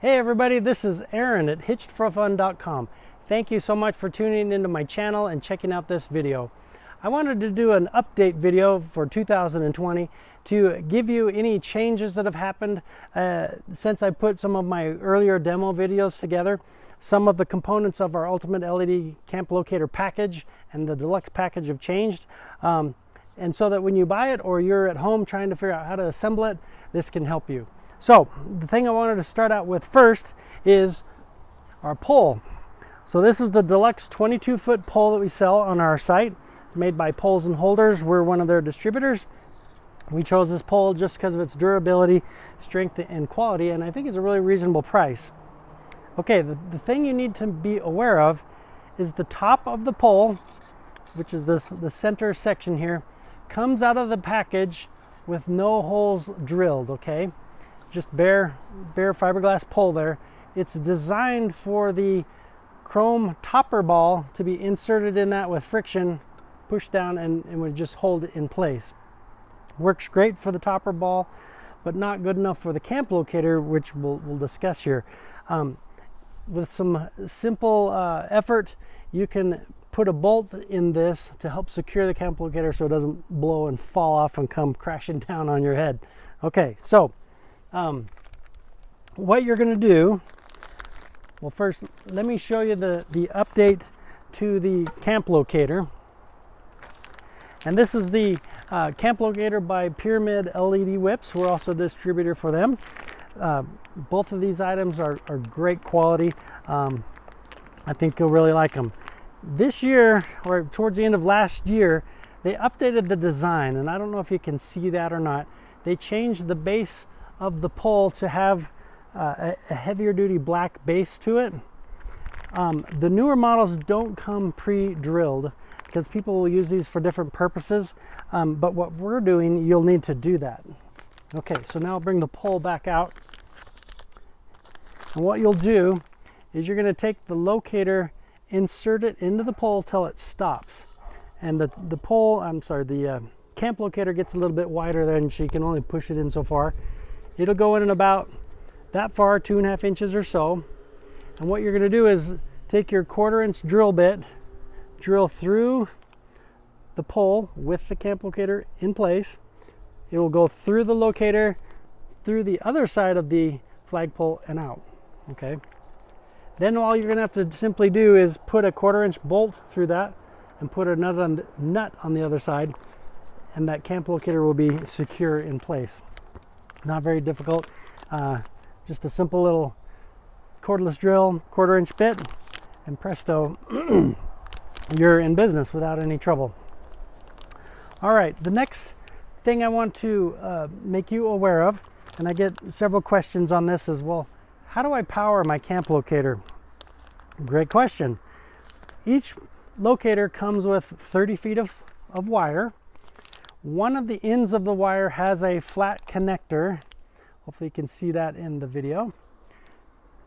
Hey everybody, this is Aaron at hitchedforfun.com. Thank you so much for tuning into my channel and checking out this video. I wanted to do an update video for 2020 to give you any changes that have happened since I put some of my earlier demo videos together. Some of the components of our Ultimate LED Camp Locator Package and the Deluxe package have changed. And so that when you buy it or you're at home trying to figure out how to assemble it, this can help you. So the thing I wanted to start out with first is our pole. So this is the Deluxe 22-foot pole that we sell on our site. It's made by Poles and Holders. We're one of their distributors. We chose this pole just because of its durability, strength, and quality, and I think it's a really reasonable price. Okay, the thing you need to be aware of is the top of the pole, which is the center section here, comes out of the package with no holes drilled, okay? Just bare fiberglass pole there. It's designed for the chrome topper ball to be inserted in that with friction, pushed down, and would just hold it in place. Works great for the topper ball, but not good enough for the camp locator, which we'll discuss here. With some simple effort, you can put a bolt in this to help secure the camp locator so it doesn't blow and fall off and come crashing down on your head. Okay, so what you're going to do, well, first let me show you the update to the camp locator. And this is the camp locator by Pyramid LED Whips. We're also a distributor for them. Both of these items are great quality. I think you'll really like them. This year, or towards the end of last year, they updated the design, and I don't know if you can see that or not. They changed the base of the pole to have a heavier duty black base to it. The newer models don't come pre-drilled because people will use these for different purposes, but what we're doing, you'll need to do that. Okay, so now I'll bring the pole back out, and what you'll do is you're going to take the locator, insert it into the pole till it stops, and the camp locator gets a little bit wider there, so you can only push it in so far. It'll go in about that far, 2.5 inches or so. And what you're going to do is take your 1/4-inch drill bit, drill through the pole with the camp locator in place. It will go through the locator, through the other side of the flagpole and out. Okay. Then all you're going to have to simply do is put a 1/4-inch bolt through that and put a nut on the other side, and that camp locator will be secure in place. Not very difficult. Just a simple little cordless drill, 1/4-inch bit, and presto, you're in business without any trouble. All right, the next thing I want to make you aware of, and I get several questions on this as well, how do I power my camp locator? Great question. Each locator comes with 30 feet of wire. One of the ends of the wire has a flat connector. Hopefully you can see that in the video.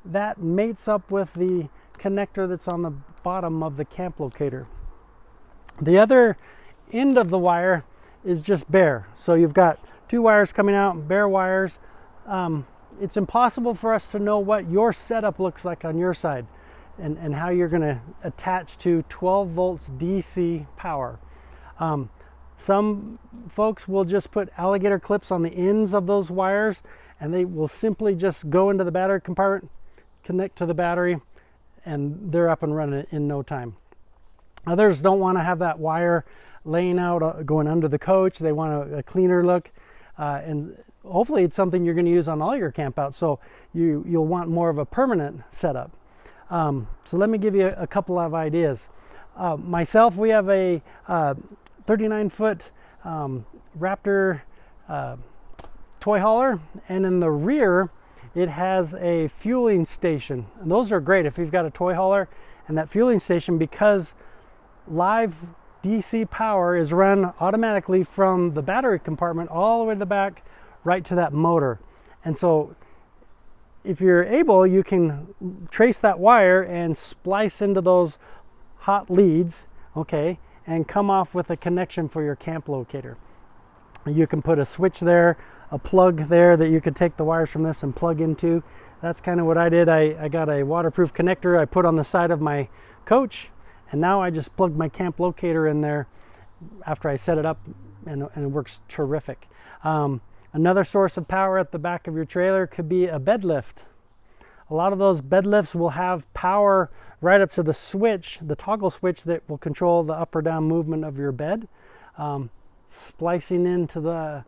That mates up with the connector that's on the bottom of the camp locator. The other end of the wire is just bare. So you've got 2 wires coming out, bare wires. It's impossible for us to know what your setup looks like on your side and how you're going to attach to 12 volts DC power. Some folks will just put alligator clips on the ends of those wires, and they will simply just go into the battery compartment, connect to the battery, and they're up and running in no time. Others don't want to have that wire laying out going under the coach. They want a cleaner look, and hopefully it's something you're going to use on all your campouts, so you'll want more of a permanent setup. So let me give you a couple of ideas. Myself, we have a 39-foot Raptor toy hauler, and in the rear it has a fueling station, and those are great if you've got a toy hauler and that fueling station, because live DC power is run automatically from the battery compartment all the way to the back right to that motor. And so if you're able, you can trace that wire and splice into those hot leads, okay, and come off with a connection for your camp locator. You can put a switch there, a plug there that you could take the wires from this and plug into. that's kind of what I did. I got a waterproof connector I put on the side of my coach, and now I just plugged my camp locator in there after I set it up, and it works terrific. Another source of power at the back of your trailer could be a bed lift. A lot of those bed lifts will have power right up to the switch, the toggle switch that will control the up or down movement of your bed. Splicing into the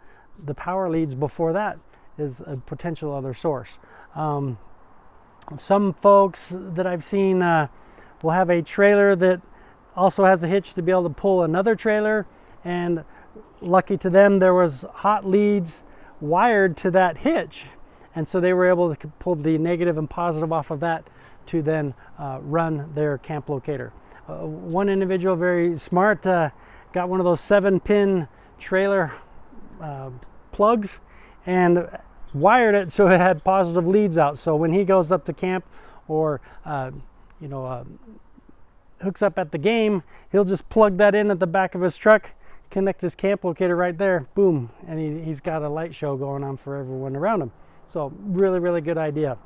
power leads before that is a potential other source. Some folks that I've seen will have a trailer that also has a hitch to be able to pull another trailer, and lucky to them, there was hot leads wired to that hitch, and so they were able to pull the negative and positive off of that to then run their camp locator. One individual, very smart, got one of those 7-pin trailer plugs and wired it so it had positive leads out. So when he goes up to camp or hooks up at the game, he'll just plug that in at the back of his truck, connect his camp locator right there, boom, and he's got a light show going on for everyone around him. So really, really good idea.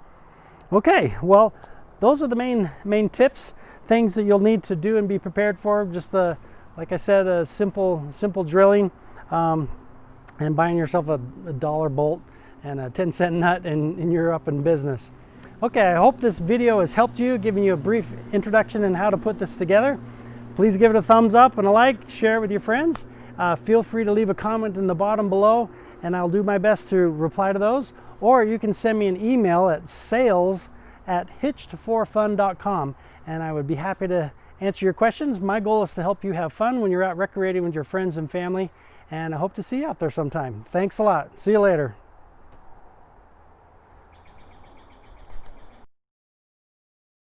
Okay, well, those are the main tips, things that you'll need to do and be prepared for. Just like I said, a simple drilling, and buying yourself a $1 bolt and a 10-cent nut, and you're up in business. Okay, I hope this video has helped you, giving you a brief introduction on how to put this together. Please give it a thumbs up and a like, share it with your friends. Feel free to leave a comment in the bottom below, and I'll do my best to reply to those. Or you can send me an email at sales@hitchedforfun.com, and I would be happy to answer your questions. My goal is to help you have fun when you're out recreating with your friends and family, and I hope to see you out there sometime. Thanks a lot. See you later.